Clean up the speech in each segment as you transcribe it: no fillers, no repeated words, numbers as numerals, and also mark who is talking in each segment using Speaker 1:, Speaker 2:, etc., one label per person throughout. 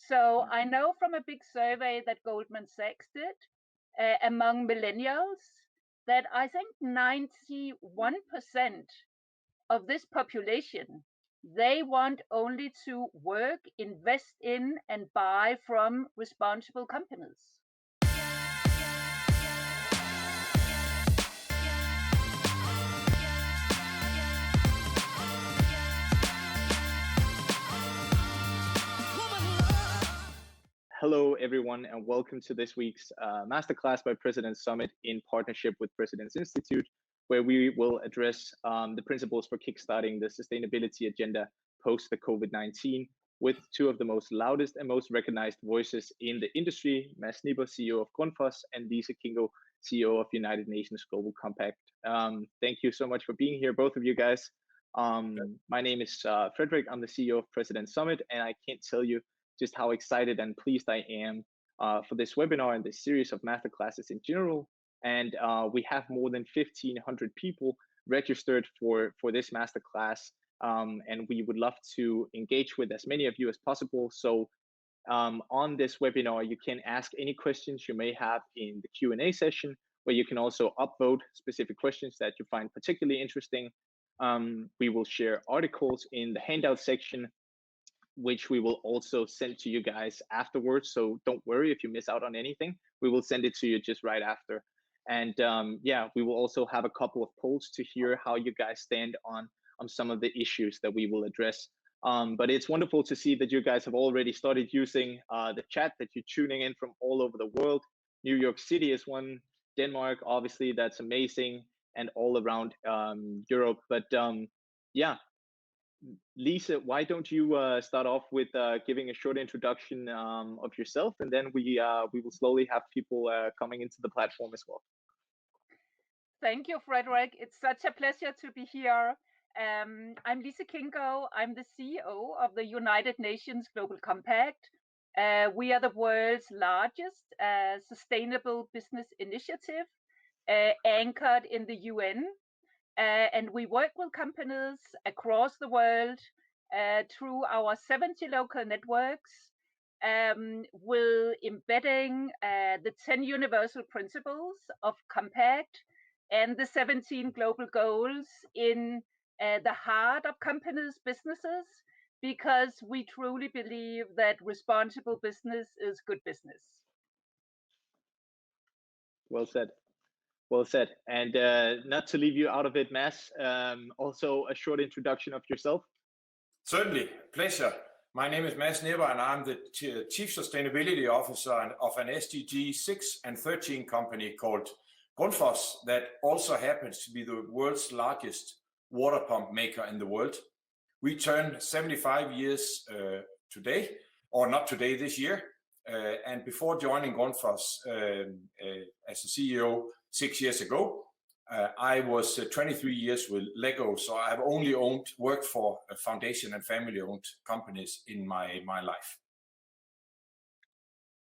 Speaker 1: So I know from a big survey that Goldman Sachs did among millennials that I think 91% of this population, they want only to work, invest in, and buy from responsible companies.
Speaker 2: Hello, everyone, and welcome to this week's Masterclass by President's Summit in partnership with President's Institute, where we will address the principles for kickstarting the sustainability agenda post the COVID-19 with two of the most loudest and most recognized voices in the industry, Nipper, CEO of Grundfos, and Lise Kingo, CEO of United Nations Global Compact. Thank you so much for being here, both of you guys. My name is Frederick. I'm the CEO of President's Summit, and I can't tell you just how excited and pleased I am for this webinar and this series of masterclasses in general. And we have more than 1,500 people registered for this masterclass, and we would love to engage with as many of you as possible. So on this webinar, you can ask any questions you may have in the Q&A session, where you can also upvote specific questions that you find particularly interesting. We will share articles in the handout section, which we will also send to you guys afterwards. So don't worry if you miss out on anything. We will send it to you just right after. And yeah, we will also have a couple of polls to hear how you guys stand on some of the issues that we will address. But it's wonderful to see that you guys have already started using the chat, that you're tuning in from all over the world. New York City is one, Denmark, obviously, that's amazing, and all around Europe. But yeah, Lise, why don't you start off with giving a short introduction of yourself, and then we will slowly have people coming into the platform as well.
Speaker 1: Thank you, Frederick. It's such a pleasure to be here. I'm Lise Kingo. I'm the CEO of the United Nations Global Compact. We are the world's largest sustainable business initiative anchored in the UN. And we work with companies across the world through our 70 local networks, with embedding the 10 universal principles of Compact and the 17 global goals in the heart of companies' businesses, because we truly believe that responsible business is good business.
Speaker 2: Well said. Well said. And not to leave you out of it, Mads, also a short introduction of yourself.
Speaker 3: Certainly, pleasure. My name is Mads Nipper, and I'm the Chief Sustainability Officer of an SDG 6 and 13 company called Grundfos, that also happens to be the world's largest water pump maker in the world. We turn 75 years today, or not today, this year. And before joining Grundfos as a CEO 6 years ago, I was 23 years with Lego, so I've only worked for a foundation and family-owned companies in my life.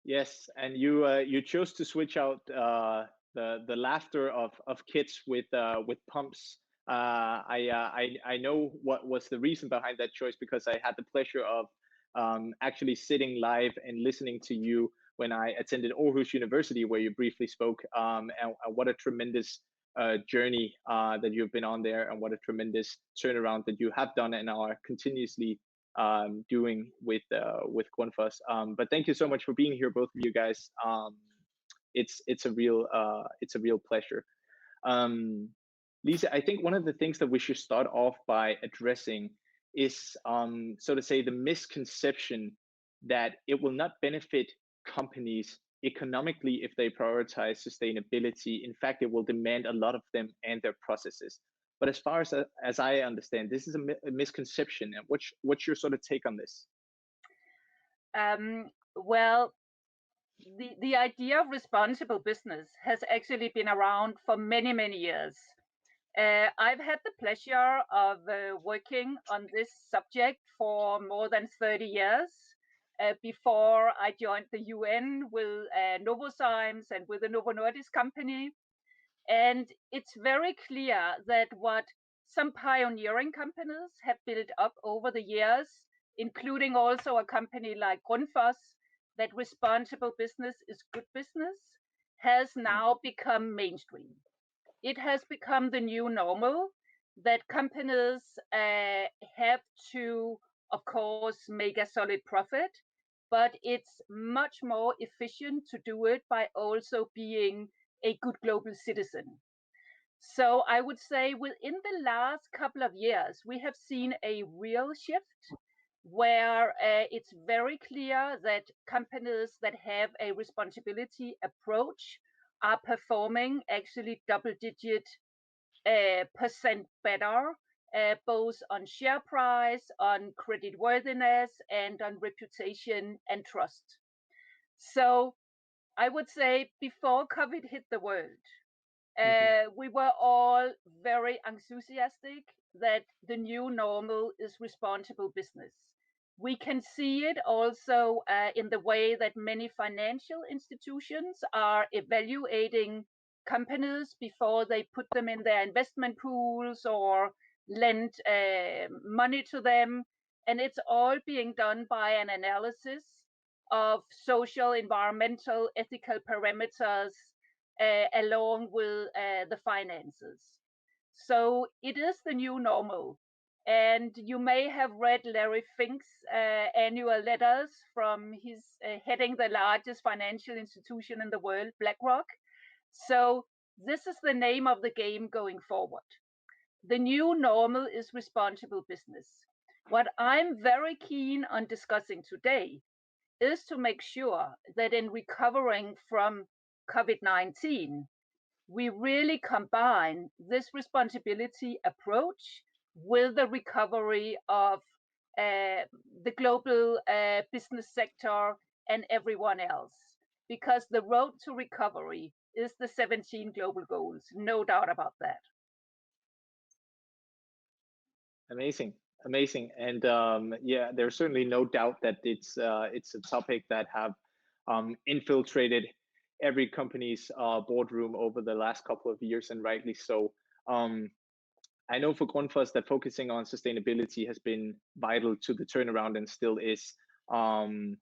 Speaker 2: Yes, and you chose to switch out the laughter of kids with pumps. I know what was the reason behind that choice, because I had the pleasure of actually sitting live and listening to you when I attended Aarhus University, where you briefly spoke, and what a tremendous journey that you've been on there, and what a tremendous turnaround that you have done and are continuously doing with Grundfos. But thank you so much for being here, both of you guys. It's a real pleasure. Lise, I think one of the things that we should start off by addressing is, so to say, the misconception that it will not benefit companies economically if they prioritize sustainability. In fact, it will demand a lot of them and their processes. But as far as I understand, this is a misconception. And what's your sort of take on this?
Speaker 1: Well, the idea of responsible business has actually been around for many, many years. I've had the pleasure of working on this subject for more than 30 years before I joined the UN with Novozymes and with the Novo Nordisk company. And it's very clear that what some pioneering companies have built up over the years including also a company like Grundfos, that responsible business is good business, has now become mainstream. It has become the new normal that companies have to, of course, make a solid profit, but it's much more efficient to do it by also being a good global citizen. So I would say within the last couple of years, we have seen a real shift where it's very clear that companies that have a responsibility approach are performing actually double-digit percent better, both on share price, on creditworthiness, and on reputation and trust. So I would say before COVID hit the world, we were all very enthusiastic that the new normal is responsible business. We can see it also in the way that many financial institutions are evaluating companies before they put them in their investment pools or lend money to them. And it's all being done by an analysis of social, environmental, ethical parameters along with the finances. So it is the new normal. And you may have read Larry Fink's annual letters from his heading the largest financial institution in the world, BlackRock. So this is the name of the game going forward. The new normal is responsible business. What I'm very keen on discussing today is to make sure that in recovering from COVID-19, we really combine this responsibility approach with the recovery of the global business sector and everyone else. Because the road to recovery is the 17 global goals, no doubt about that.
Speaker 2: Amazing, amazing, and yeah, there's certainly no doubt that it's a topic that have infiltrated every company's boardroom over the last couple of years, and rightly so. I know for Grundfos that focusing on sustainability has been vital to the turnaround and still is. And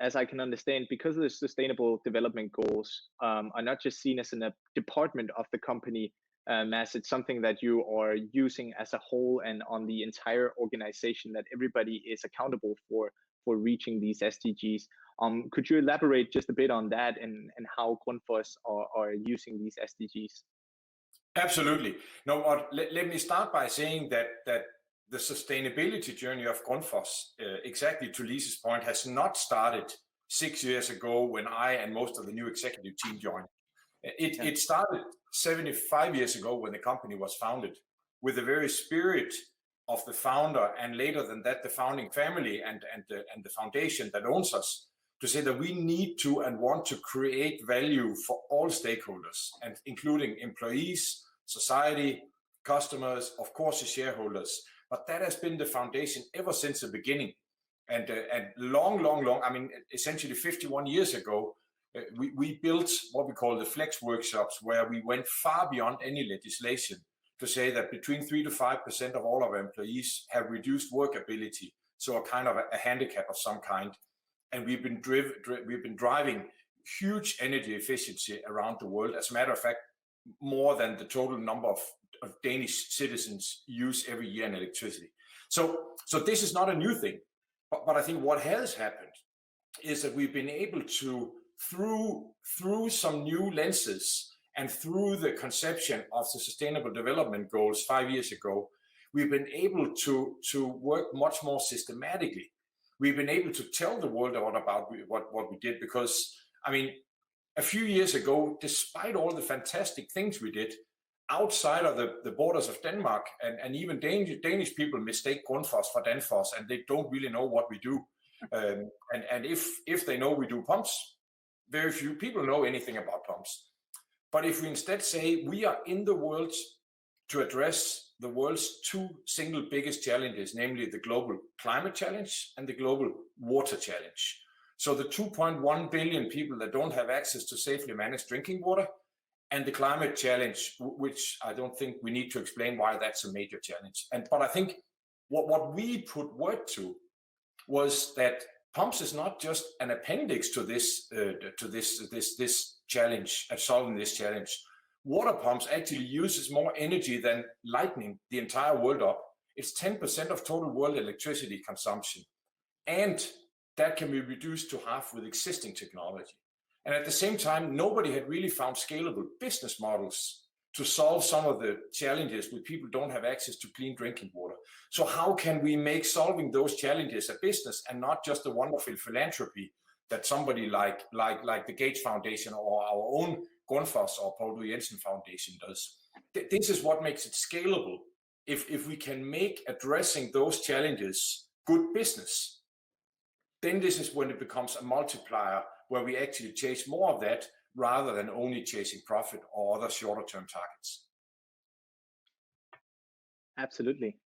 Speaker 2: as I can understand, because of the sustainable development goals are not just seen as a department of the company, Mads, it's something that you are using as a whole and on the entire organization, that everybody is accountable for reaching these SDGs. Could you elaborate just a bit on that and how Grundfos are using these SDGs?
Speaker 3: Absolutely. No, let me start by saying that the sustainability journey of Grundfos, exactly to Lise's point, has not started 6 years ago when I and most of the new executive team joined. It started 75 years ago when the company was founded, with the very spirit of the founder, and later than that, the founding family and the foundation that owns us, to say that we need to and want to create value for all stakeholders, and including employees, society, customers, of course, the shareholders. But that has been the foundation ever since the beginning. And long, I mean, essentially 51 years ago, we built what we call the flex workshops, where we went far beyond any legislation to say that between 3 to 5% of all our employees have reduced work ability, so a kind of a handicap of some kind. And we've been driving huge energy efficiency around the world. As a matter of fact, more than the total number of Danish citizens use every year in electricity. So this is not a new thing. But I think what has happened is that we've been able to, through some new lenses and through the conception of the Sustainable Development Goals 5 years ago, we've been able to work much more systematically. We've been able to tell the world about what we did, because, I mean, a few years ago, despite all the fantastic things we did, outside of the borders of Denmark, and even Danish people mistake Grundfos for Danfoss, and they don't really know what we do. And if they know we do pumps, very few people know anything about pumps. But if we instead say we are in the world to address the world's two single biggest challenges, namely the global climate challenge and the global water challenge. So the 2.1 billion people that don't have access to safely managed drinking water, and the climate challenge, which I don't think we need to explain why that's a major challenge. But I think What we put word to was that pumps is not just an appendix to this challenge, at solving this challenge. Water pumps actually uses more energy than lighting the entire world up. It's 10% of total world electricity consumption. And that can be reduced to half with existing technology. And at the same time, nobody had really found scalable business models to solve some of the challenges where people don't have access to clean drinking water. So how can we make solving those challenges a business and not just a wonderful philanthropy that somebody like the Gates Foundation or our own Grundfos or Paul Jensen Foundation does? This is what makes it scalable. If we can make addressing those challenges good business, then this is when it becomes a multiplier where we actually chase more of that rather than only chasing profit or other shorter term targets.
Speaker 2: Absolutely.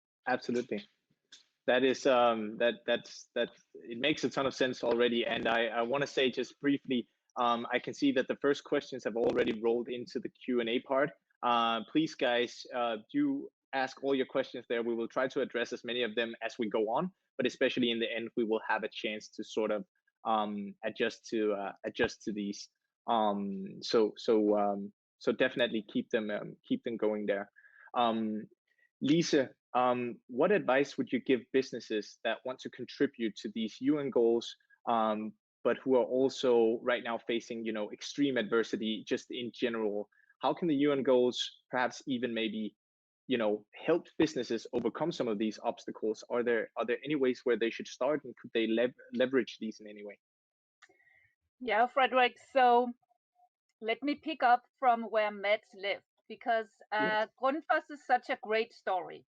Speaker 2: That is that's it makes a ton of sense already. And I want to say just briefly, I can see that the first questions have already rolled into the Q&A part. Please guys, do ask all your questions there. We will try to address as many of them as we go on, but especially in the end, we will have a chance to sort of adjust to these. So definitely keep them going there. Lise, what advice would you give businesses that want to contribute to these UN goals, but who are also right now facing, extreme adversity just in general? How can the UN goals perhaps even maybe, help businesses overcome some of these obstacles? Are there any ways where they should start, and could they leverage these in any way?
Speaker 1: Yeah, Frederick. So let me pick up from where Matt left, because
Speaker 2: Yes.
Speaker 1: Grundfos is such a great story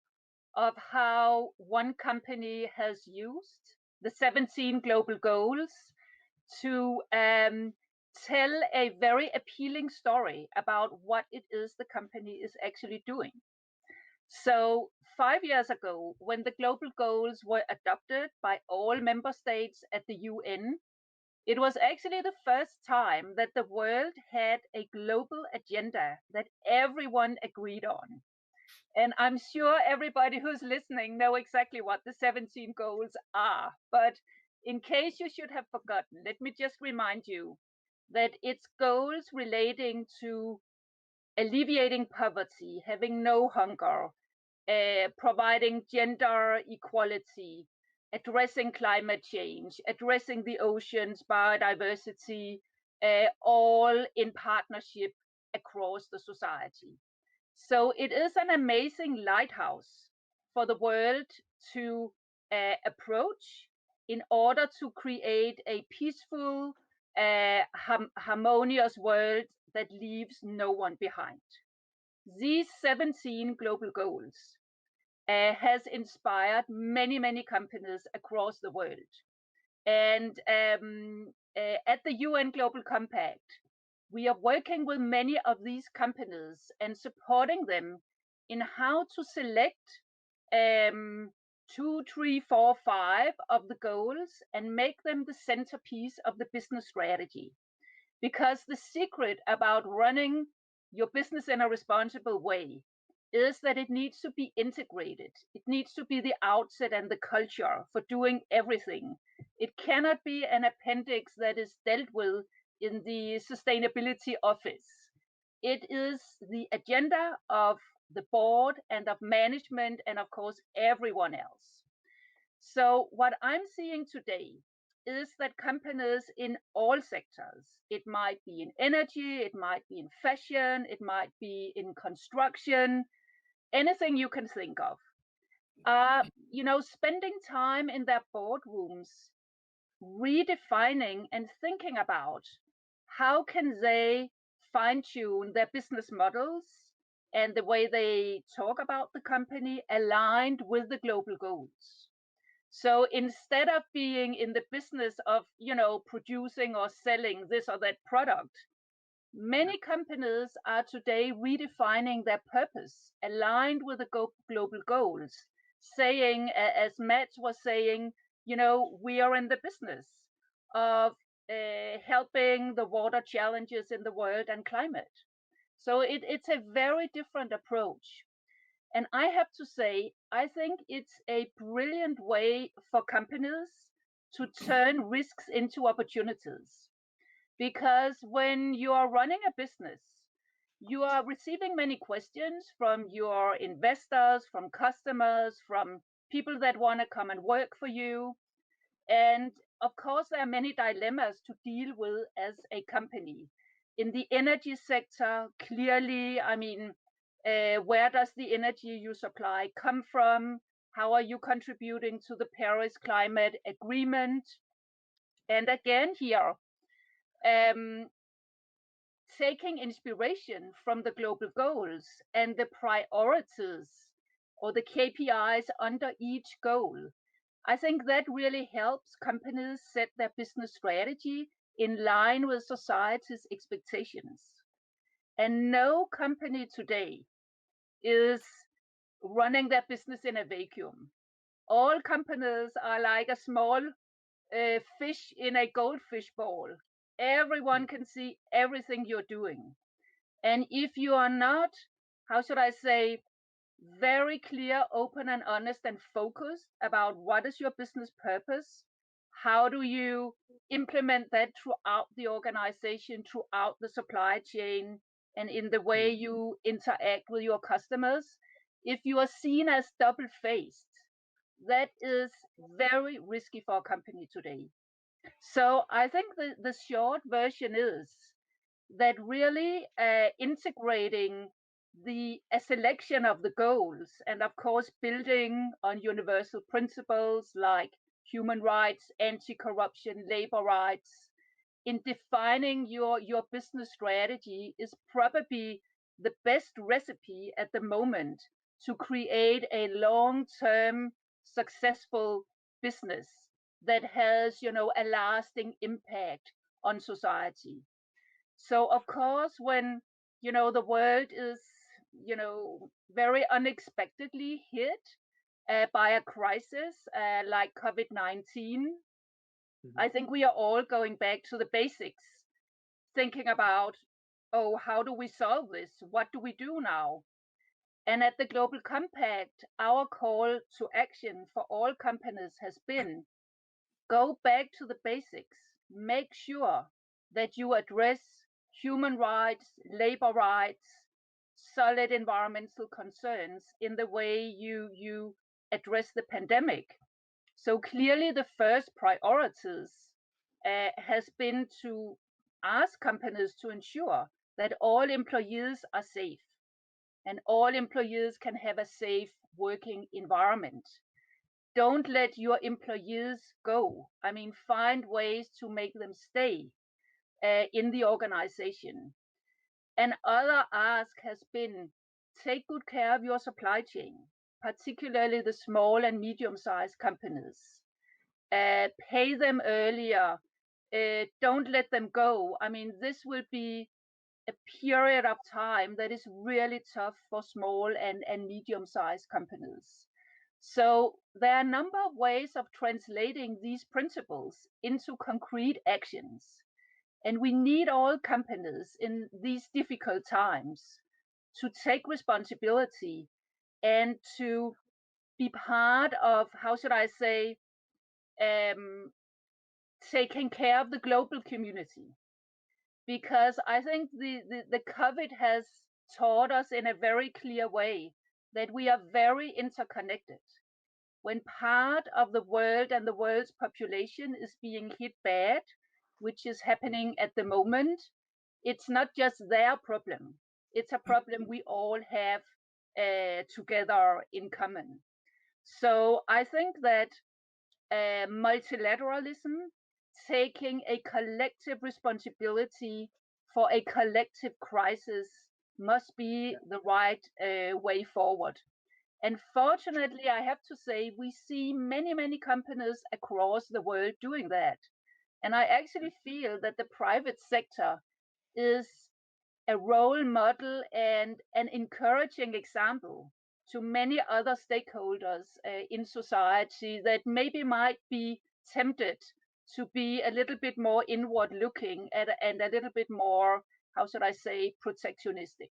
Speaker 1: of how one company has used the 17 global goals to tell a very appealing story about what it is the company is actually doing. So 5 years ago, when the global goals were adopted by all member states at the UN, it was actually the first time that the world had a global agenda that everyone agreed on. And I'm sure everybody who's listening know exactly what the 17 goals are. But in case you should have forgotten, let me just remind you that it's goals relating to alleviating poverty, having no hunger, providing gender equality, addressing climate change, addressing the oceans, biodiversity, all in partnership across the society. So it is an amazing lighthouse for the world to approach in order to create a peaceful, harmonious world that leaves no one behind. These 17 global goals has inspired many, many companies across the world. And at the UN Global Compact, we are working with many of these companies and supporting them in how to select 2, 3, 4, 5 of the goals and make them the centerpiece of the business strategy. Because the secret about running your business in a responsible way is that it needs to be integrated. It needs to be the outset and the culture for doing everything. It cannot be an appendix that is dealt with in the sustainability office. It is the agenda of the board and of management and of course everyone else. So what I'm seeing today is that companies in all sectors, it might be in energy, it might be in fashion, it might be in construction, anything you can think of, are, spending time in their boardrooms redefining and thinking about how can they fine tune their business models and the way they talk about the company aligned with the global goals. So instead of being in the business of, producing or selling this or that product, many companies are today redefining their purpose aligned with the global goals, saying, as Matt was saying, we are in the business of helping the water challenges in the world and climate. So it's a very different approach. And I have to say, I think it's a brilliant way for companies to turn risks into opportunities. Because when you are running a business, you are receiving many questions from your investors, from customers, from people that want to come and work for you. And of course, there are many dilemmas to deal with as a company. In the energy sector, clearly, I mean, where does the energy you supply come from? How are you contributing to the Paris Climate Agreement? And again, here, um, taking inspiration from the global goals and the priorities or the KPIs under each goal. I think that really helps companies set their business strategy in line with society's expectations. And no company today is running their business in a vacuum. All companies are like a small fish in a goldfish bowl. Everyone can see everything you're doing. And if you are not, how should I say, very clear, open, and honest and focused about what is your business purpose, how do you implement that throughout the organization, throughout the supply chain, and in the way you interact with your customers, if you are seen as double-faced, that is very risky for a company today. So I think the short version is that really integrating a selection of the goals and of course building on universal principles like human rights, anti-corruption, labor rights in defining your business strategy is probably the best recipe at the moment to create a long-term successful business that has a lasting impact on society. So of course, when the world is very unexpectedly hit by a crisis like COVID-19, I think we are all going back to the basics, thinking about, oh, how do we solve this? What do we do now? And at the Global Compact, our call to action for all companies has been go back to the basics, make sure that you address human rights, labor rights, solid environmental concerns in the way you address the pandemic. So clearly the first priorities has been to ask companies to ensure that all employees are safe and all employees can have a safe working environment. Don't let your employees go. I mean, find ways to make them stay in the organization. And other ask has been take good care of your supply chain, particularly the small and medium-sized companies. Pay them earlier. Don't let them go. I mean, this will be a period of time that is really tough for small and medium-sized companies. So there are a number of ways of translating these principles into concrete actions. And we need all companies in these difficult times to take responsibility and to be part of, how should I say, taking care of the global community. Because I think the COVID has taught us in a very clear way that we are very interconnected. When part of the world and the world's population is being hit bad, which is happening at the moment, it's not just their problem. It's a problem we all have together in common. So I think that multilateralism, taking a collective responsibility for a collective crisis, must be the right way forward. And fortunately, I have to say, we see many, many companies across the world doing that. And I actually feel that the private sector is a role model and an encouraging example to many other stakeholders in society that maybe might be tempted to be a little bit more inward looking and a little bit more, how should I say, protectionistic.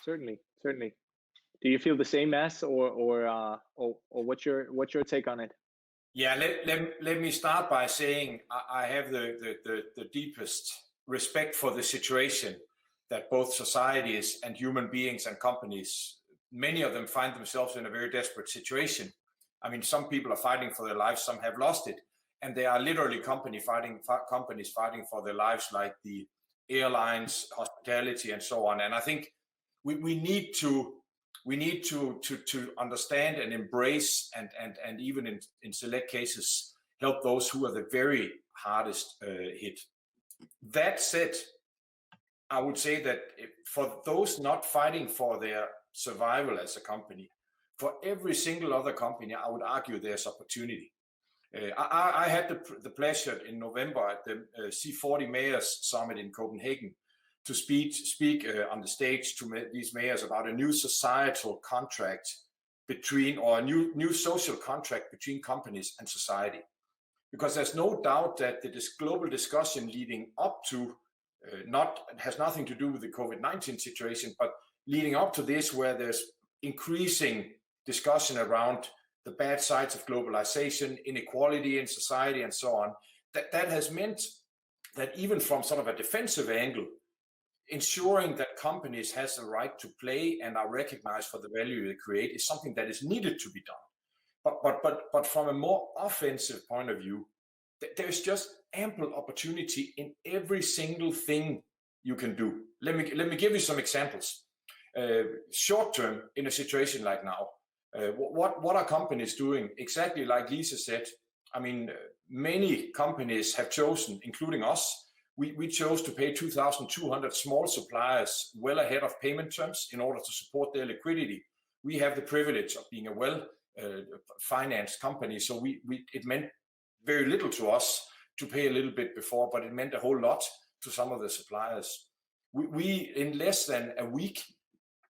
Speaker 2: Certainly, certainly. Do you feel the same, Mads, or what's your take on it?
Speaker 3: Yeah, let me start by saying I have the deepest respect for the situation that both societies and human beings and companies, many of them find themselves in a very desperate situation. I mean, some people are fighting for their lives, some have lost it, and there are literally companies fighting for their lives, like the airlines, hospitality, and so on. And I think we need to understand and embrace and even in select cases help those who are the very hardest hit. That said, I would say that for those not fighting for their survival as a company, for every single other company, I would argue there's opportunity. I had the pleasure in November at the C40 Mayors Summit in Copenhagen to speak on the stage to these mayors about a new societal contract between, or a new social contract between companies and society. Because there's no doubt that this global discussion leading up to has nothing to do with the COVID-19 situation, but leading up to this, where there's increasing discussion around the bad sides of globalization, inequality in society, and so on, that has meant that even from sort of a defensive angle, ensuring that companies has the right to play and are recognized for the value they create is something that is needed to be done. But from a more offensive point of view, there's just ample opportunity in every single thing you can do. Let me give you some examples. Short term, in a situation like now, what are companies doing? Exactly like Lisa said. I mean, many companies have chosen, including us. We chose to pay 2,200 small suppliers well ahead of payment terms in order to support their liquidity. We have the privilege of being a well-financed company, so it meant very little to us to pay a little bit before, but it meant a whole lot to some of the suppliers. We in less than a week,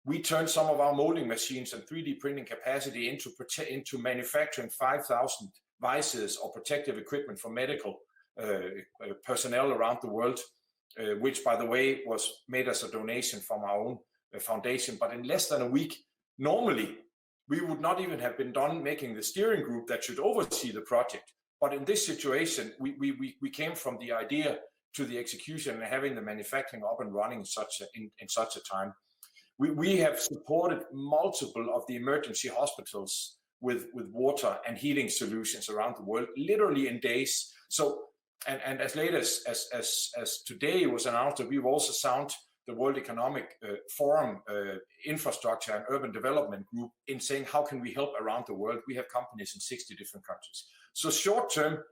Speaker 3: we turned some of our molding machines and 3D printing capacity into manufacturing 5,000 vices or protective equipment for medical personnel around the world, which, by the way, was made as a donation from our own foundation. But in less than a week, normally, we would not even have been done making the steering group that should oversee the project. But in this situation, we came from the idea to the execution and having the manufacturing up and running in such a time. We have supported multiple of the emergency hospitals with water and heating solutions around the world, literally in days. So, and as late as today was announced that we've also sound the World Economic Forum Infrastructure and Urban Development Group in saying, how can we help around the world? We have companies in 60 different countries. So short term,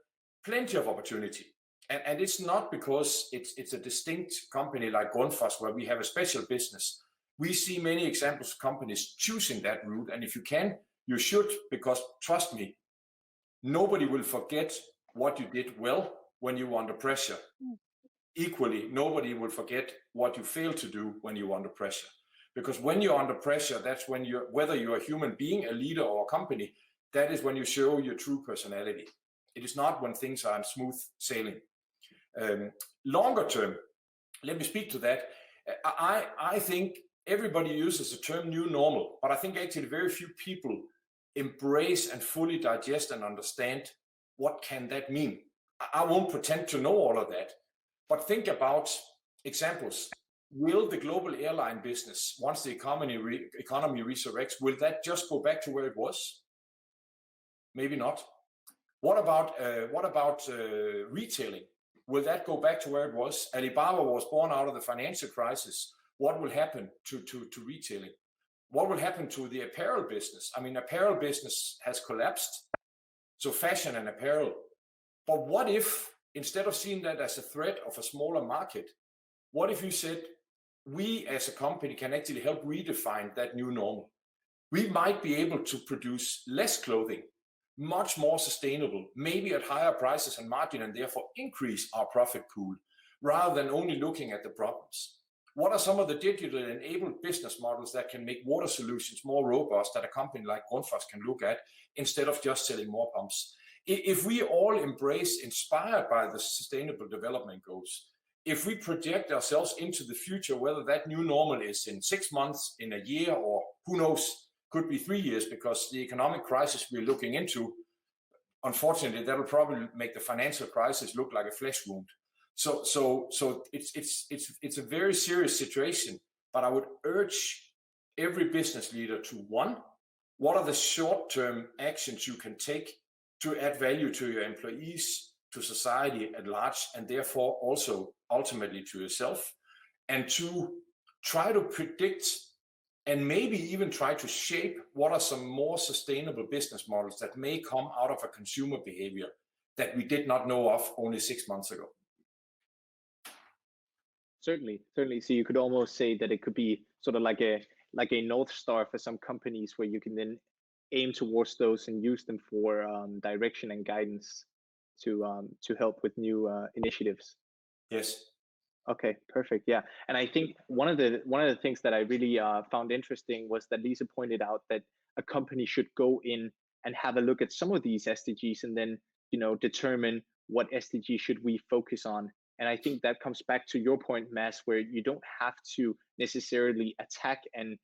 Speaker 3: plenty of opportunity. And it's not because it's a distinct company like Grundfos where we have a special business. We see many examples of companies choosing that route. And if you can, you should, because trust me, nobody will forget what you did well when you were under pressure. Equally, nobody will forget what you failed to do when you were under pressure. Because when you're under pressure, that's when whether you're a human being, a leader, or a company, that is when you show your true personality. It is not when things are in smooth sailing. Longer term, let me speak to that. I think everybody uses the term new normal, but I think actually very few people embrace and fully digest and understand what can that mean. I won't pretend to know all of that, but think about examples. Will the global airline business, once the economy resurrects, will that just go back to where it was? Maybe not. What about retailing? Will that go back to where it was? Alibaba was born out of the financial crisis. What will happen to retailing? What will happen to the apparel business? I mean, apparel business has collapsed. So fashion and apparel. But what if, instead of seeing that as a threat of a smaller market, what if you said, we as a company can actually help redefine that new normal? We might be able to produce less clothing, much more sustainable, maybe at higher prices and margin, and therefore increase our profit pool, rather than only looking at the problems. What are some of the digitally enabled business models that can make water solutions more robust that a company like Grundfos can look at, instead of just selling more pumps? If we all embrace, inspired by the Sustainable Development Goals, if we project ourselves into the future, whether that new normal is in 6 months, in a year, or who knows, could be 3 years, because the economic crisis we're looking into, unfortunately, that will probably make the financial crisis look like a flesh wound. So it's a very serious situation. But I would urge every business leader to, one, what are the short-term actions you can take to add value to your employees, to society at large, and therefore also ultimately to yourself, and two, try to predict and maybe even try to shape what are some more sustainable business models that may come out of a consumer behavior that we did not know of only 6 months ago.
Speaker 2: Certainly. So you could almost say that it could be sort of like a North Star for some companies, where you can then aim towards those and use them for direction and guidance to help with new initiatives.
Speaker 3: Yes.
Speaker 2: Okay, perfect. Yeah, and I think one of the things that I really found interesting was that Lisa pointed out that a company should go in and have a look at some of these SDGs and then determine what SDG should we focus on. And I think that comes back to your point, Mads, where you don't have to necessarily attack and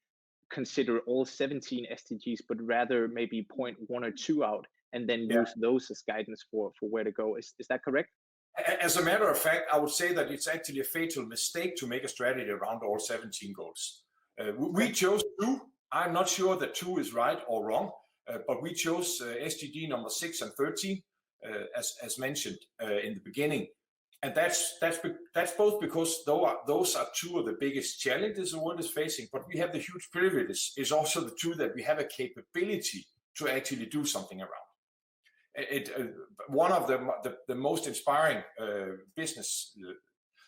Speaker 2: consider all 17 SDGs, but rather maybe point 1 or 2 out and then use those as guidance for where to go. Is that correct?
Speaker 3: As a matter of fact, I would say that it's actually a fatal mistake to make a strategy around all 17 goals. We chose 2. I'm not sure that 2 is right or wrong, but we chose SDG number 6 and 13, as mentioned in the beginning. And that's both because those are 2 of the biggest challenges the world is facing, but we have the huge privilege is also the 2 that we have a capability to actually do something around. One of the most inspiring business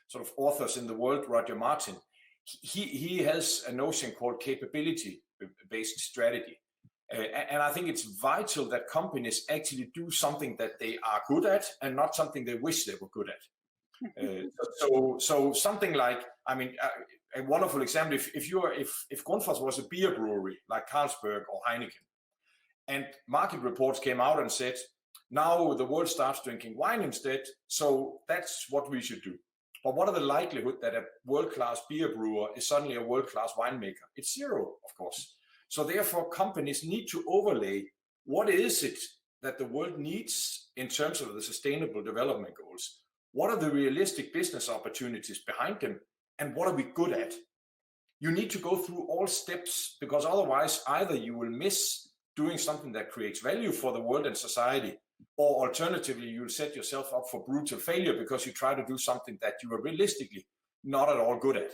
Speaker 3: sort of authors in the world, Roger Martin, he has a notion called capability-based strategy. And I think it's vital that companies actually do something that they are good at and not something they wish they were good at. So something like, I mean, a wonderful example, if Grundfos was a beer brewery like Carlsberg or Heineken, and market reports came out and said, now the world starts drinking wine instead, so that's what we should do. But what are the likelihood that a world-class beer brewer is suddenly a world-class winemaker? It's 0, of course. So therefore, companies need to overlay what is it that the world needs in terms of the sustainable development goals. What are the realistic business opportunities behind them? And what are we good at? You need to go through all steps, because otherwise either you will miss doing something that creates value for the world and society, or alternatively, you'll set yourself up for brutal failure because you try to do something that you are realistically not at all good at.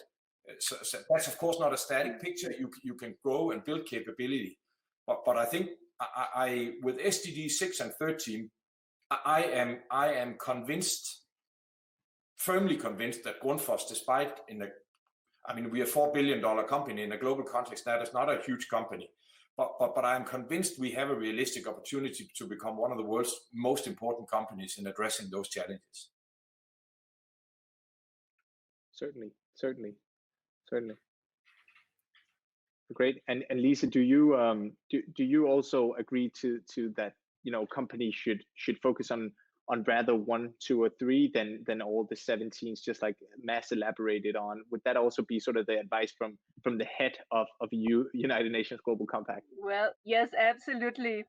Speaker 3: So that's of course not a static picture. You can grow and build capability, but I think I with SDG 6 and 13, I am convinced, firmly convinced, that Grundfos, despite we are $4 billion company in a global context. That is not a huge company. But I'm convinced we have a realistic opportunity to become one of the world's most important companies in addressing those challenges.
Speaker 2: Certainly. Great. And Lisa, do you also agree to that? Companies should focus on rather 1, 2, or 3 than all the 17s, just like Mads elaborated on. Would that also be sort of the advice from the head of United Nations Global Compact?
Speaker 1: Well, yes, absolutely.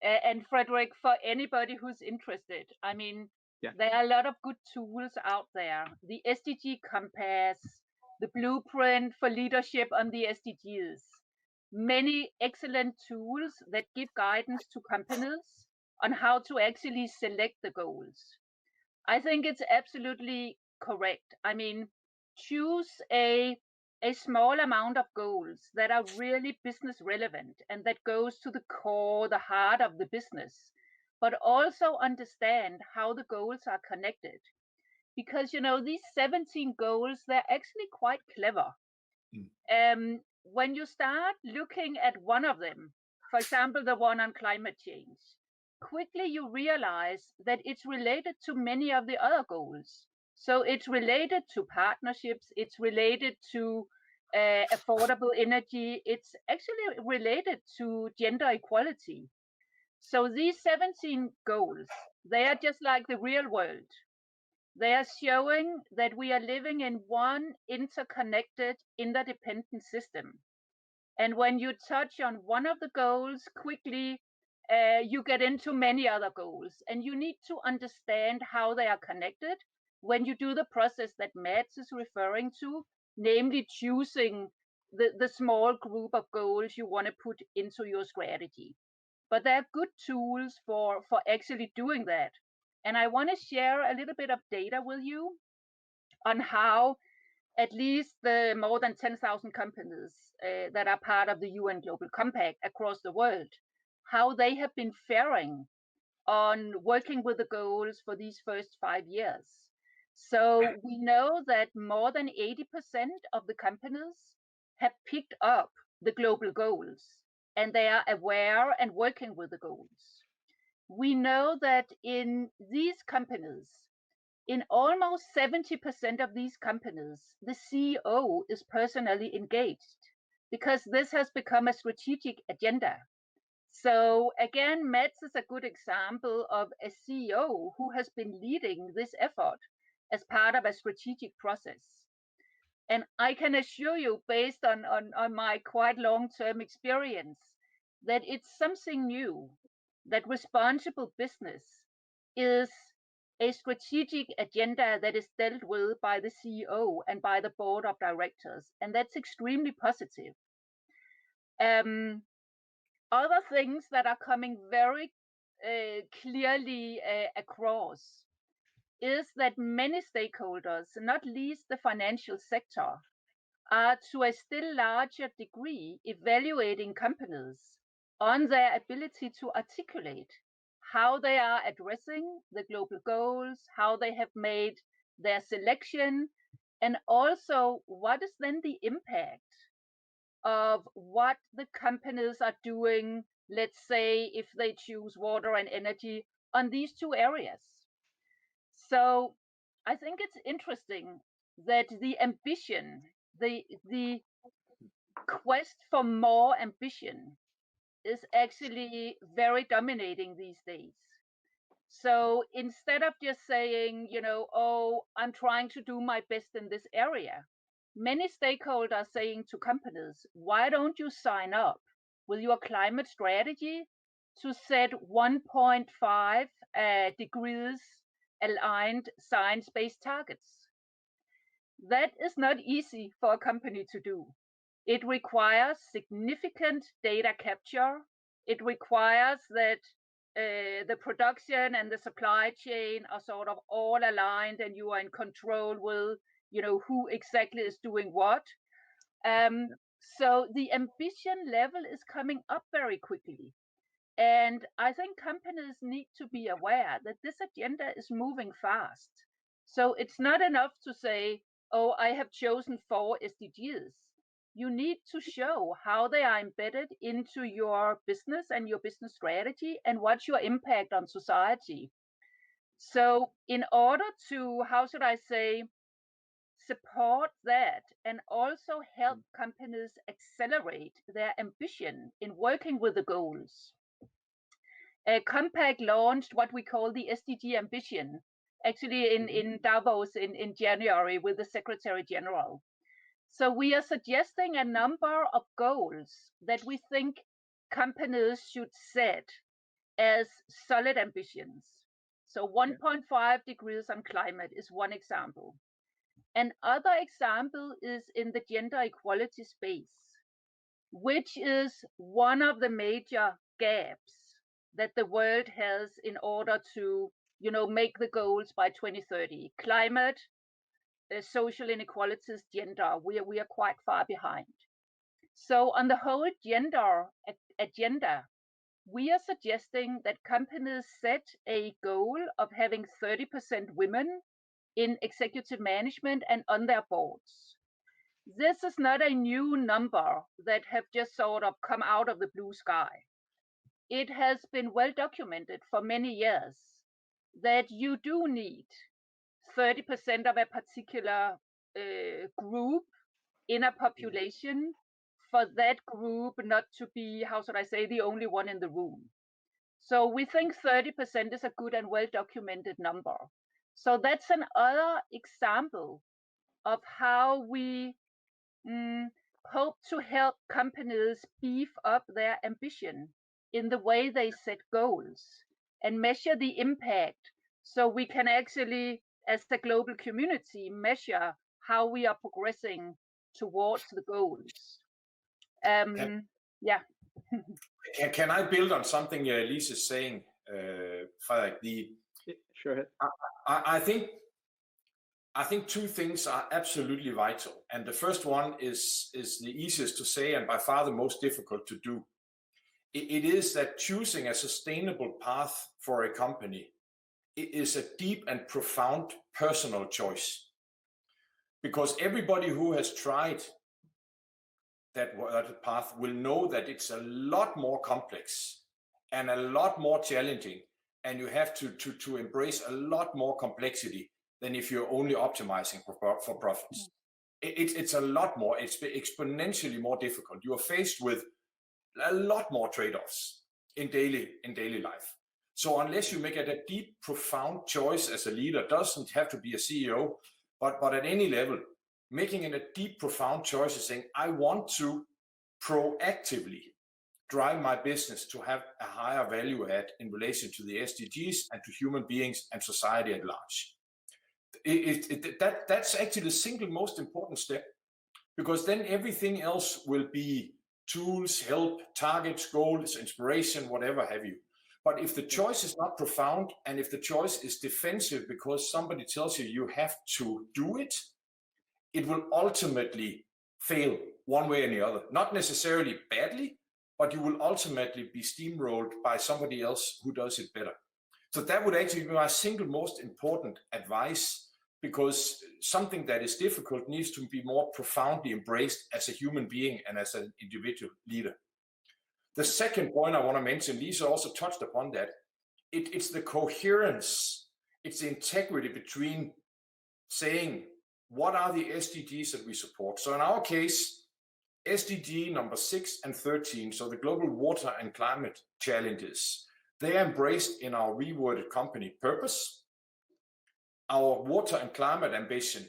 Speaker 1: And Frederick, for anybody who's interested, I mean, there are a lot of good tools out there. The SDG Compass, the Blueprint for Leadership on the SDGs. Many excellent tools that give guidance to companies on how to actually select the goals. I think it's absolutely correct. I mean, choose a small amount of goals that are really business relevant and that goes to the core, the heart of the business, but also understand how the goals are connected. Because, these 17 goals, they're actually quite clever. When you start looking at one of them, for example, the one on climate change, quickly you realize that it's related to many of the other goals. So it's related to partnerships, it's related to affordable energy, it's actually related to gender equality. So these 17 goals, they are just like the real world. They are showing that we are living in one interconnected, interdependent system. And when you touch on one of the goals quickly, you get into many other goals. And you need to understand how they are connected when you do the process that Mads is referring to, namely choosing the small group of goals you want to put into your strategy. But there are good tools for actually doing that. And I want to share a little bit of data with you on how at least the more than 10,000 companies that are part of the UN Global Compact across the world, how they have been faring on working with the goals for these first 5 years. So we know that more than 80% of the companies have picked up the global goals and they are aware and working with the goals. We know that in these companies, in almost 70% of these companies, the CEO is personally engaged because this has become a strategic agenda. So again, Mads is a good example of a CEO who has been leading this effort as part of a strategic process. And I can assure you, based on my quite long-term experience, that it's something new, that responsible business is a strategic agenda that is dealt with by the CEO and by the board of directors. And that's extremely positive. Other things that are coming very clearly across is that many stakeholders, not least the financial sector, are to a still larger degree evaluating companies on their ability to articulate how they are addressing the global goals, how they have made their selection, and also what is then the impact of what the companies are doing, let's say, if they choose water and energy on these two areas. So I think it's interesting that the ambition, the quest for more ambition is actually very dominating these days. So instead of just saying, oh, I'm trying to do my best in this area, many stakeholders are saying to companies, why don't you sign up with your climate strategy to set 1.5 degrees aligned science-based targets? That is not easy for a company to do. It requires significant data capture. It requires that the production and the supply chain are sort of all aligned and you are in control with, who exactly is doing what. So the ambition level is coming up very quickly. And I think companies need to be aware that this agenda is moving fast. So it's not enough to say, oh, I have chosen 4 SDGs. You need to show how they are embedded into your business and your business strategy and what's your impact on society. So in order to, how should I say, support that and also help companies accelerate their ambition in working with the goals, Compact launched what we call the SDG ambition, actually in Davos in January with the Secretary General. So we are suggesting a number of goals that we think companies should set as solid ambitions. So 1.5 degrees on climate is one example. Another example is in the gender equality space, which is one of the major gaps that the world has in order to, make the goals by 2030. Climate, social inequalities, gender, we are quite far behind. So on the whole gender agenda, we are suggesting that companies set a goal of having 30% women in executive management and on their boards. This is not a new number that have just sort of come out of the blue sky. It has been well documented for many years that you do need 30% of a particular group in a population for that group not to be, how should I say, the only one in the room. So we think 30% is a good and well documented number. So that's another example of how we hope to help companies beef up their ambition in the way they set goals and measure the impact, so we can actually, as a global community, measure how we are progressing towards the goals. Yeah.
Speaker 3: Can I build on something Lise is saying, Frederik?
Speaker 2: Sure.
Speaker 3: I think two things are absolutely vital, and the first one is the easiest to say and by far the most difficult to do. It is that choosing a sustainable path for a company is a deep and profound personal choice, because everybody who has tried that path will know that it's a lot more complex and a lot more challenging, and you have to embrace a lot more complexity than if you're only optimizing for profits. It's a lot more, it's exponentially more difficult. You are faced with a lot more trade-offs in daily life. So unless you make it a deep, profound choice as a leader, doesn't have to be a CEO, but at any level, making it a deep, profound choice is saying, I want to proactively drive my business to have a higher value add in relation to the SDGs and to human beings and society at large. That's actually the single most important step, because then everything else will be tools, help, targets, goals, inspiration, whatever have you. But if the choice is not profound, and if the choice is defensive because somebody tells you you have to do it, it will ultimately fail one way or the other. Not necessarily badly, but you will ultimately be steamrolled by somebody else who does it better. So that would actually be my single most important advice, because something that is difficult needs to be more profoundly embraced as a human being and as an individual leader. The second point I want to mention, Lise also touched upon that, it's the coherence, it's the integrity between saying, what are the SDGs that we support? So in our case, SDG number 6 and 13, so the global water and climate challenges, they are embraced in our reworded company purpose. Our water and climate ambition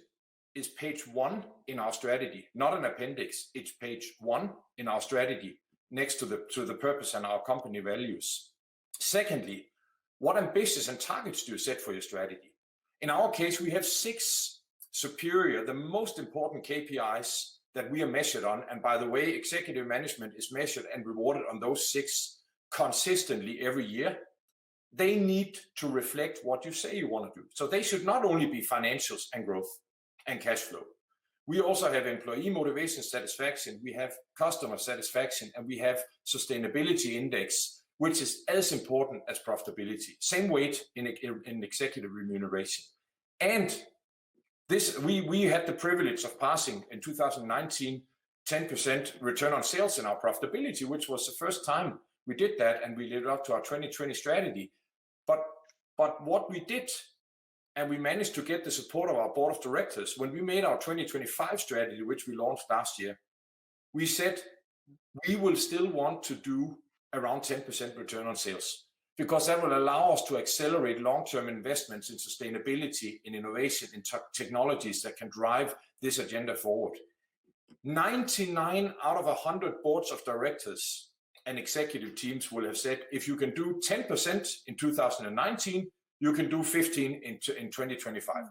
Speaker 3: is page 1 in our strategy, not an appendix. It's page 1 in our strategy, next to the purpose and our company values. Secondly, what ambitions and targets do you set for your strategy? In our case, we have 6 superior, the most important KPIs that we are measured on. And by the way, executive management is measured and rewarded on those 6 consistently every year. They need to reflect what you say you want to do. So they should not only be financials and growth and cash flow. We also have employee motivation satisfaction, we have customer satisfaction, and we have sustainability index, which is as important as profitability. Same weight in executive remuneration. And this, we had the privilege of passing in 2019 10% return on sales in our profitability, which was the first time we did that, and we lived up to our 2020 strategy. But what we did, and we managed to get the support of our board of directors, when we made our 2025 strategy, which we launched last year, we said we will still want to do around 10% return on sales, because that will allow us to accelerate long-term investments in sustainability, in innovation, in technologies that can drive this agenda forward. 99 out of 100 boards of directors and executive teams will have said, if you can do 10% in 2019, you can do 15 in 2025.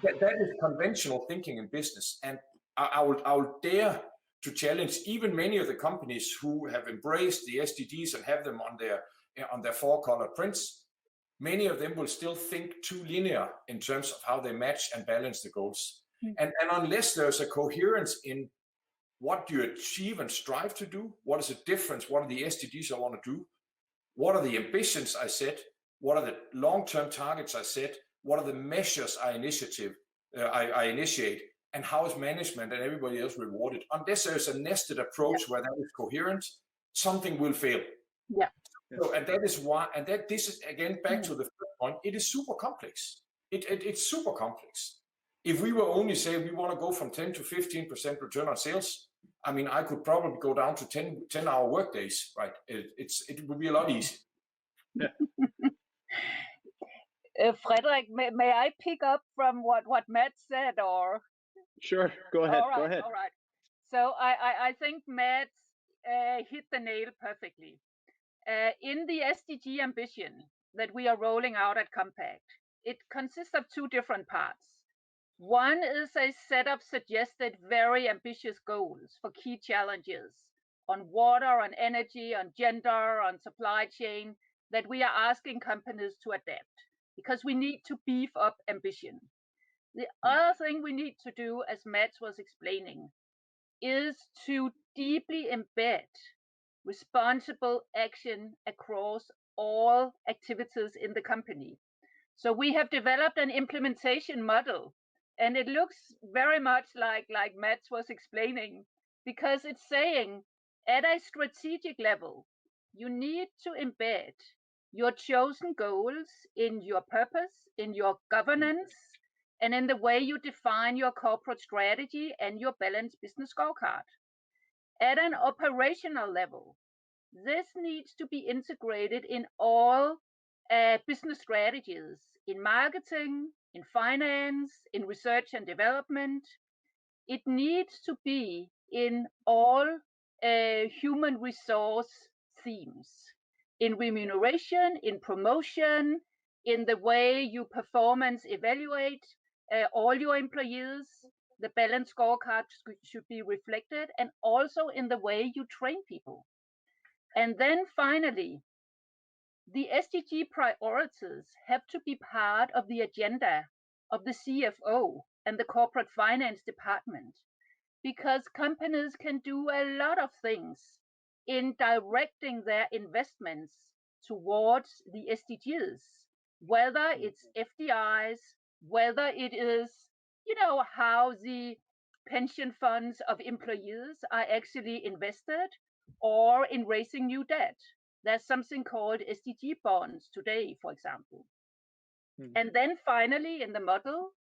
Speaker 3: That is conventional thinking in business. And I would dare to challenge even many of the companies who have embraced the SDGs and have them on their 4-color prints. Many of them will still think too linear in terms of how they match and balance the goals. And unless there's a coherence in what do you achieve and strive to do, what is the difference, what are the SDGs I want to do, what are the ambitions I set, what are the long-term targets I set, what are the measures I initiate, and how is management and everybody else rewarded. Unless there's a nested approach where that is coherent, something will fail.
Speaker 1: Yeah.
Speaker 3: So, and that is why, and that this is again back to the first point, it is super complex. It's super complex. If we were only saying we want to go from 10 to 15% return on sales, I mean, I could probably go down to 10-hour work days, right? It would be a lot easier.
Speaker 2: Yeah.
Speaker 1: Frederick, may I pick up from what Matt said, or?
Speaker 2: Sure, go ahead.
Speaker 1: All right,
Speaker 2: Go ahead.
Speaker 1: all right. So I think Matt hit the nail perfectly. In the SDG ambition that we are rolling out at Compact, it consists of two different parts. One is a set of suggested very ambitious goals for key challenges on water, on energy, on gender, on supply chain, that we are asking companies to adapt because we need to beef up ambition. The other thing we need to do, as Matt was explaining, is to deeply embed responsible action across all activities in the company. So we have developed an implementation model, and it looks very much like Matt was explaining, because it's saying at a strategic level, you need to embed your chosen goals in your purpose, in your governance, and in the way you define your corporate strategy and your balanced business scorecard. At an operational level, this needs to be integrated in all business strategies, in marketing, in finance, in research and development. It needs to be in all human resource themes, in remuneration, in promotion, in the way you performance evaluate all your employees. The balance scorecard should be reflected, and also in the way you train people. And then finally, the SDG priorities have to be part of the agenda of the CFO and the corporate finance department, because companies can do a lot of things in directing their investments towards the SDGs, whether it's FDIs, whether it is, how the pension funds of employees are actually invested, or in raising new debt. There's something called SDG bonds today, for example. And then finally, in the model,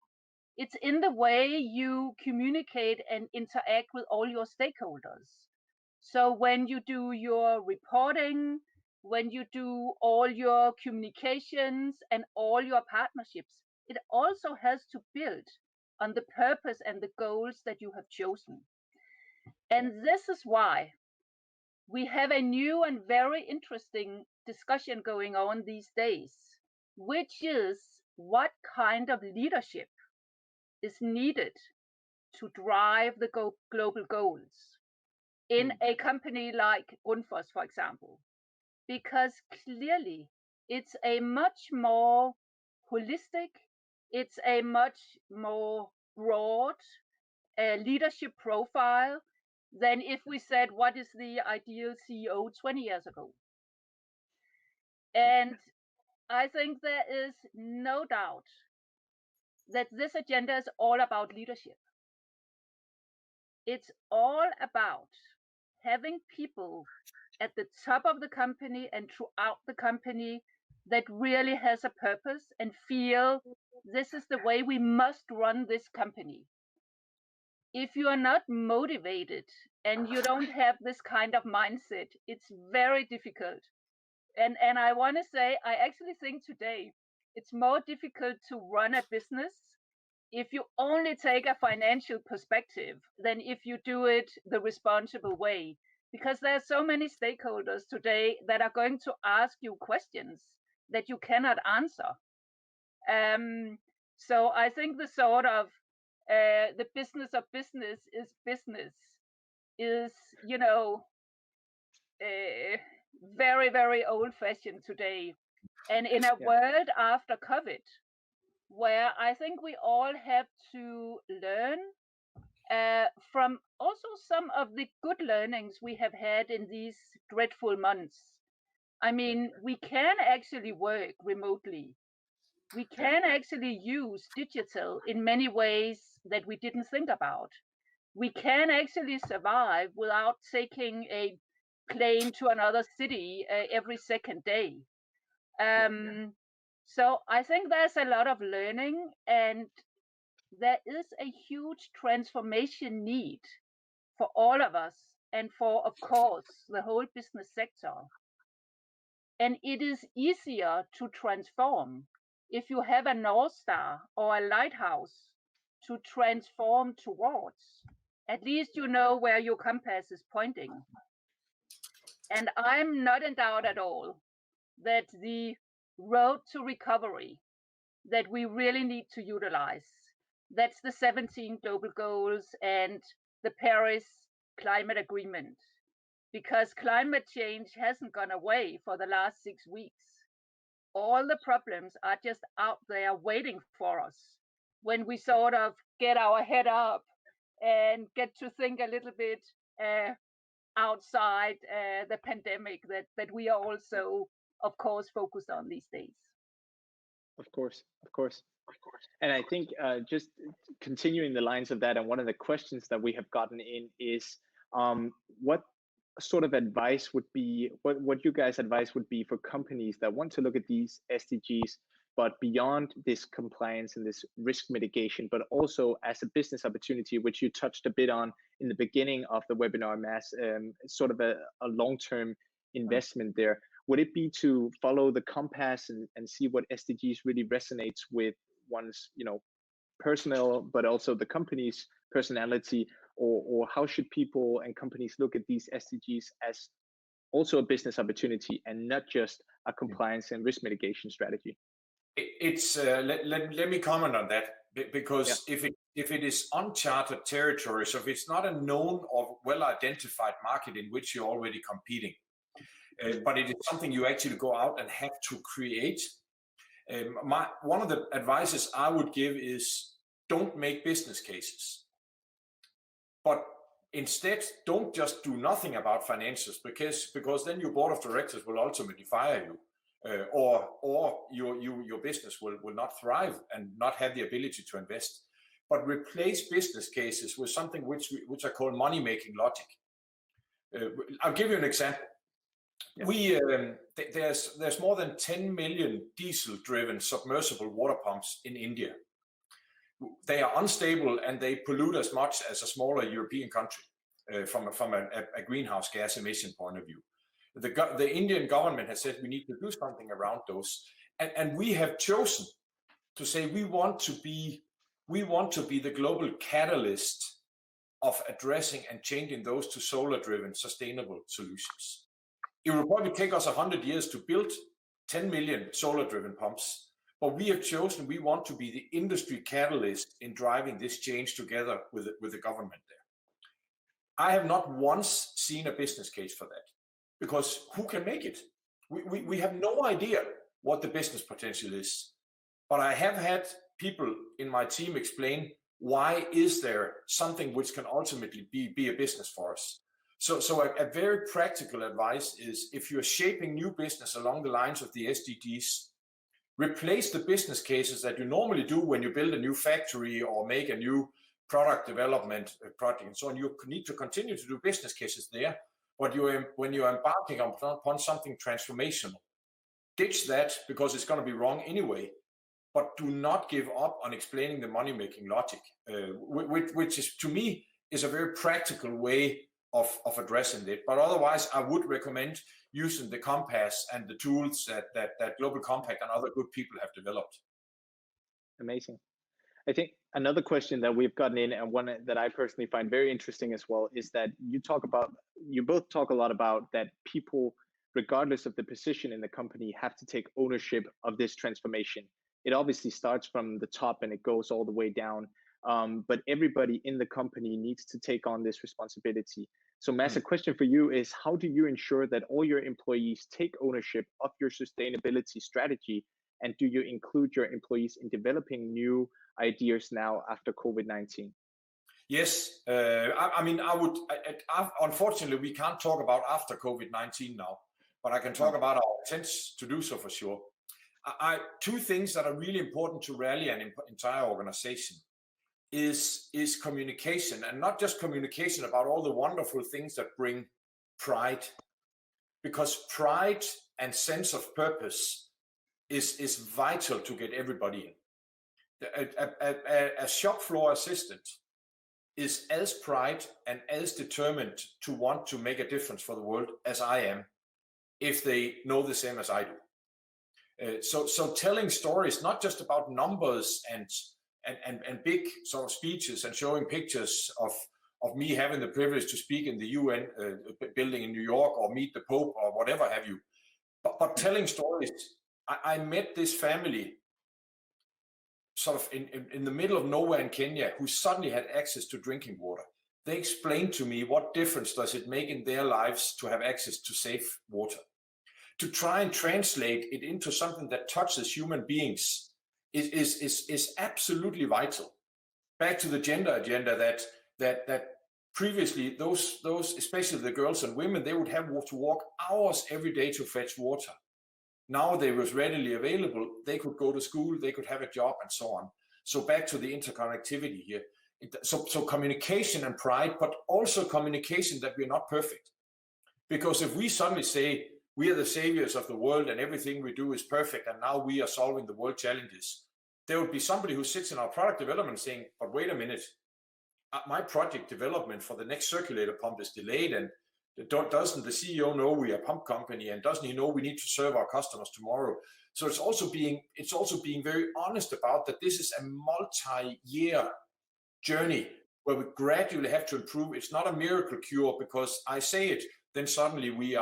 Speaker 1: it's in the way you communicate and interact with all your stakeholders. So when you do your reporting, when you do all your communications and all your partnerships, it also has to build on the purpose and the goals that you have chosen. And this is why we have a new and very interesting discussion going on these days, which is what kind of leadership is needed to drive the global goals in a company like Grundfos, for example, because clearly it's a much more holistic, it's a much more broad leadership profile than if we said, what is the ideal CEO 20 years ago? And I think there is no doubt that this agenda is all about leadership. It's all about having people at the top of the company and throughout the company that really has a purpose and feel this is the way we must run this company. If you are not motivated and you don't have this kind of mindset, it's very difficult. And I want to say, I actually think today it's more difficult to run a business if you only take a financial perspective than if you do it the responsible way, because there are so many stakeholders today that are going to ask you questions that you cannot answer. So I think the sort of the business of business is very, very old-fashioned today. And in a world after COVID, where I think we all have to learn from also some of the good learnings we have had in these dreadful months. I mean, we can actually work remotely. We can actually use digital in many ways that we didn't think about. We can actually survive without taking a plane to another city every second day. So I think there's a lot of learning, and there is a huge transformation need for all of us and for, of course, the whole business sector. And it is easier to transform if you have a North Star or a lighthouse to transform towards, at least you know where your compass is pointing. And I'm not in doubt at all that the road to recovery that we really need to utilize, that's the 17 global goals and the Paris Climate Agreement, because climate change hasn't gone away for the last 6 weeks. All the problems are just out there waiting for us when we sort of get our head up and get to think a little bit outside the pandemic that we are also, of course, focused on these days.
Speaker 2: Of course. And I think just continuing the lines of that, and one of the questions that we have gotten in is what sort of advice would be, what you guys' advice would be for companies that want to look at these SDGs, but beyond this compliance and this risk mitigation, but also as a business opportunity, which you touched a bit on in the beginning of the webinar, Mads, sort of a long-term investment there. Would it be to follow the compass and see what SDGs really resonates with one's, personal, but also the company's personality, or how should people and companies look at these SDGs as also a business opportunity and not just a compliance and risk mitigation strategy?
Speaker 3: It's let me comment on that, because if it is uncharted territory, so if it's not a known or well-identified market in which you're already competing, but it is something you actually go out and have to create. One of the advices I would give is don't make business cases, but instead don't just do nothing about financials, because then your board of directors will ultimately fire you, or your business will not thrive and not have the ability to invest. But replace business cases with something which I call money-making logic. I'll give you an example. There's more than 10 million diesel-driven submersible water pumps in India. They are unstable and they pollute as much as a smaller European country from a greenhouse gas emission point of view. The Indian government has said we need to do something around those, and we have chosen to say we want to be the global catalyst of addressing and changing those to solar-driven sustainable solutions. It will probably take us 100 years to build 10 million solar-driven pumps, but we have chosen we want to be the industry catalyst in driving this change together with the government there. I have not once seen a business case for that, because who can make it? We have no idea what the business potential is, but I have had people in my team explain why is there something which can ultimately be a business for us. So a very practical advice is, if you're shaping new business along the lines of the SDGs, replace the business cases that you normally do when you build a new factory or make a new product development project and so on. You need to continue to do business cases there, but when you're embarking upon something transformational, ditch that, because it's going to be wrong anyway. But do not give up on explaining the money-making logic, which is, to me, is a very practical way of addressing it. But otherwise, I would recommend using the compass and the tools that Global Compact and other good people have developed.
Speaker 2: Amazing. I think another question that we've gotten in, and one that I personally find very interesting as well, is that you both talk a lot about that people, regardless of the position in the company, have to take ownership of this transformation. It obviously starts from the top and it goes all the way down. But everybody in the company needs to take on this responsibility. So Mads, a question for you is, how do you ensure that all your employees take ownership of your sustainability strategy? And do you include your employees in developing new ideas now after COVID-19?
Speaker 3: Yes, unfortunately, we can't talk about after COVID-19 now, but I can talk about our intents to do so for sure. Two things that are really important to rally an entire organization is communication, and not just communication about all the wonderful things that bring pride, because pride and sense of purpose is vital to get everybody in. A shop floor assistant is as proud and as determined to want to make a difference for the world as I am, if they know the same as I do. So telling stories, not just about numbers and big sort of speeches and showing pictures of me having the privilege to speak in the UN building in New York or meet the Pope or whatever have you, but telling stories. I met this family sort of in the middle of nowhere in Kenya who suddenly had access to drinking water. They explained to me what difference does it make in their lives to have access to safe water. To try and translate it into something that touches human beings is absolutely vital. Back to the gender agenda, that previously those especially the girls and women, they would have to walk hours every day to fetch water. Now they was readily available. They could go to school, they could have a job, and so on. So back to the interconnectivity here. So communication and pride, but also communication that we're not perfect. Because if we suddenly say we are the saviors of the world and everything we do is perfect and now we are solving the world challenges, there would be somebody who sits in our product development saying, but wait a minute, my project development for the next circulator pump is delayed, and doesn't the CEO know we are a pump company, and doesn't he know we need to serve our customers tomorrow? So it's also being very honest about that this is a multi-year journey where we gradually have to improve. It's not a miracle cure because I say it, then suddenly we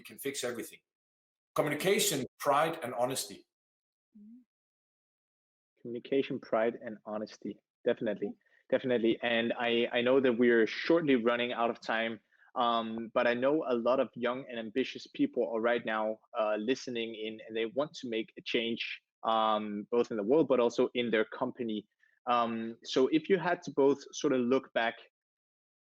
Speaker 3: can fix everything. Communication, pride, and honesty.
Speaker 2: Communication, pride, and honesty. Definitely. And I know that we're shortly running out of time, but I know a lot of young and ambitious people are right now listening in, and they want to make a change, both in the world, but also in their company. So if you had to both sort of look back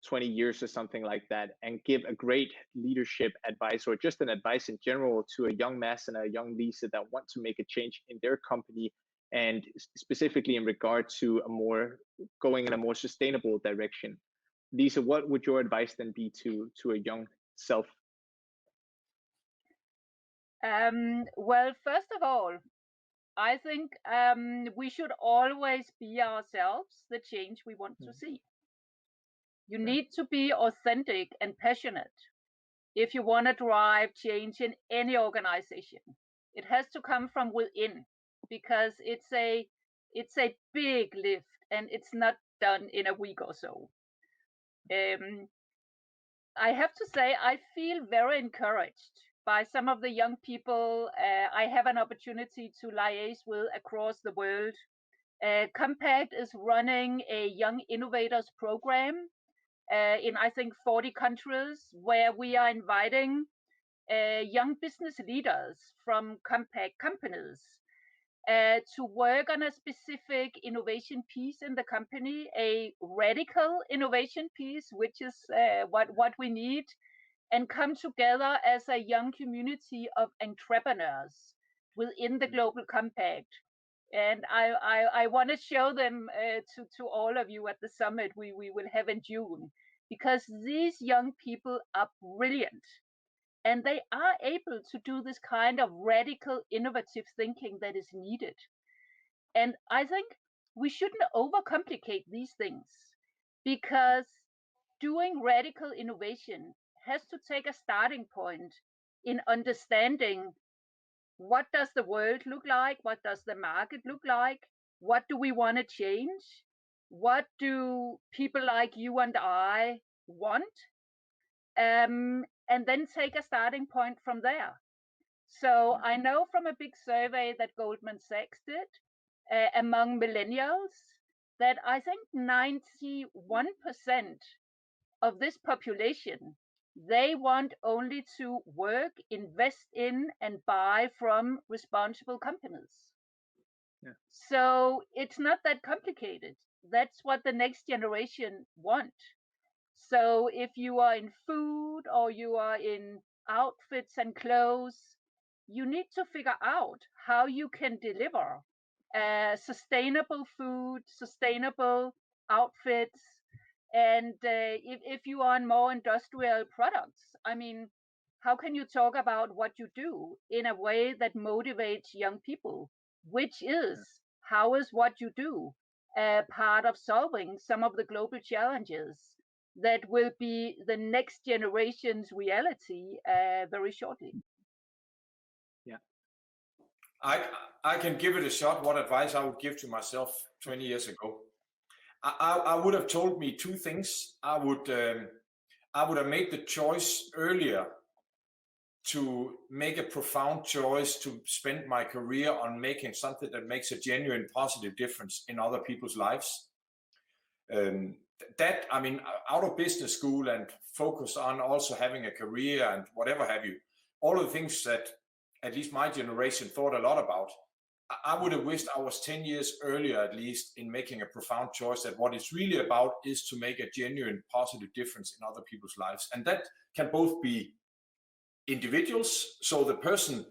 Speaker 2: 20 years or something like that and give a great leadership advice, or just an advice in general to a young Mads and a young Lise that want to make a change in their company, and specifically in regard to going in a more sustainable direction, Lise, what would your advice then be to a young self?
Speaker 1: Well, first of all, I think we should always be ourselves, the change we want to see. You need to be authentic and passionate if you want to drive change in any organization. It has to come from within, because it's a big lift and it's not done in a week or so. I have to say, I feel very encouraged by some of the young people I have an opportunity to liaise with across the world. Compact is running a Young Innovators program in, I think, 40 countries, where we are inviting young business leaders from Compact companies to work on a specific innovation piece in the company, a radical innovation piece, which is what we need, and come together as a young community of entrepreneurs within the Global Compact. And I want to show them to all of you at the summit we will have in June, because these young people are brilliant. And they are able to do this kind of radical, innovative thinking that is needed. And I think we shouldn't overcomplicate these things, because doing radical innovation has to take a starting point in understanding what does the world look like, what does the market look like, what do we want to change, what do people like you and I want, and then take a starting point from there. So I know from a big survey that Goldman Sachs did among millennials that I think 91% of this population, they want only to work, invest in, and buy from responsible companies.
Speaker 2: Yeah.
Speaker 1: So it's not that complicated. That's what the next generation want. So if you are in food or you are in outfits and clothes, you need to figure out how you can deliver sustainable food, sustainable outfits. And if you are on more industrial products, I mean, how can you talk about what you do in a way that motivates young people? Which is, how is what you do part of solving some of the global challenges that will be the next generation's reality very shortly?
Speaker 2: Yeah.
Speaker 3: I can give it a shot. What advice I would give to myself 20 years ago? I would have told me two things. I would have made the choice earlier to make a profound choice to spend my career on making something that makes a genuine positive difference in other people's lives. That, I mean, out of business school and focus on also having a career and whatever have you, all of the things that at least my generation thought a lot about, I would have wished I was 10 years earlier, at least, in making a profound choice that what it's really about is to make a genuine positive difference in other people's lives. And that can both be individuals, so the person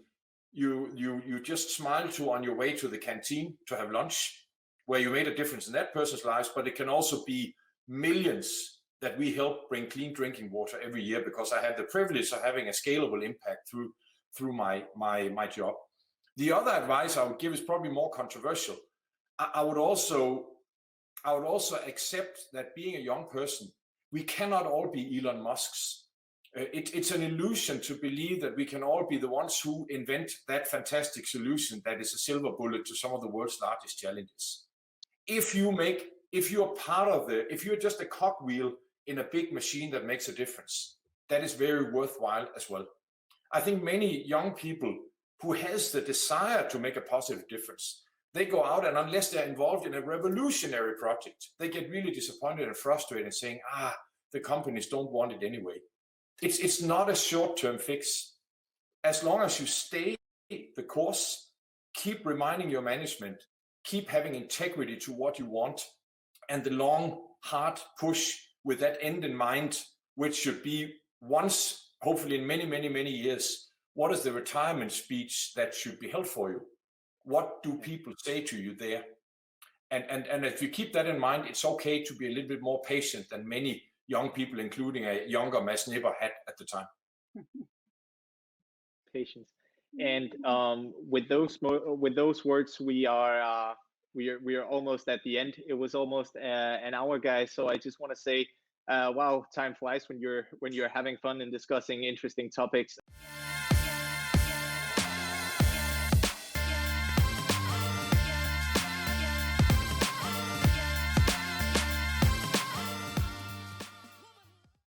Speaker 3: you just smile to on your way to the canteen to have lunch, where you made a difference in that person's lives, but it can also be millions that we help bring clean drinking water every year, because I had the privilege of having a scalable impact through my job. The other advice I would give is probably more controversial. I would also accept that being a young person, we cannot all be Elon Musks. It's an illusion to believe that we can all be the ones who invent that fantastic solution that is a silver bullet to some of the world's largest challenges. If you're just a cogwheel in a big machine that makes a difference, that is very worthwhile as well. I think many young people who has the desire to make a positive difference, they go out, and unless they're involved in a revolutionary project, they get really disappointed and frustrated, saying, the companies don't want it anyway. It's not a short-term fix. As long as you stay the course, keep reminding your management, keep having integrity to what you want, and the long, hard push with that end in mind, which should be once, hopefully in many, many, many years, what is the retirement speech that should be held for you? What do people say to you there? And if you keep that in mind, it's okay to be a little bit more patient than many young people, including a younger Mads Nipper, had at the time.
Speaker 2: Patience. And with those words, we are almost at the end. It was almost an hour, guys. So I just want to say, wow, time flies when you're having fun and discussing interesting topics.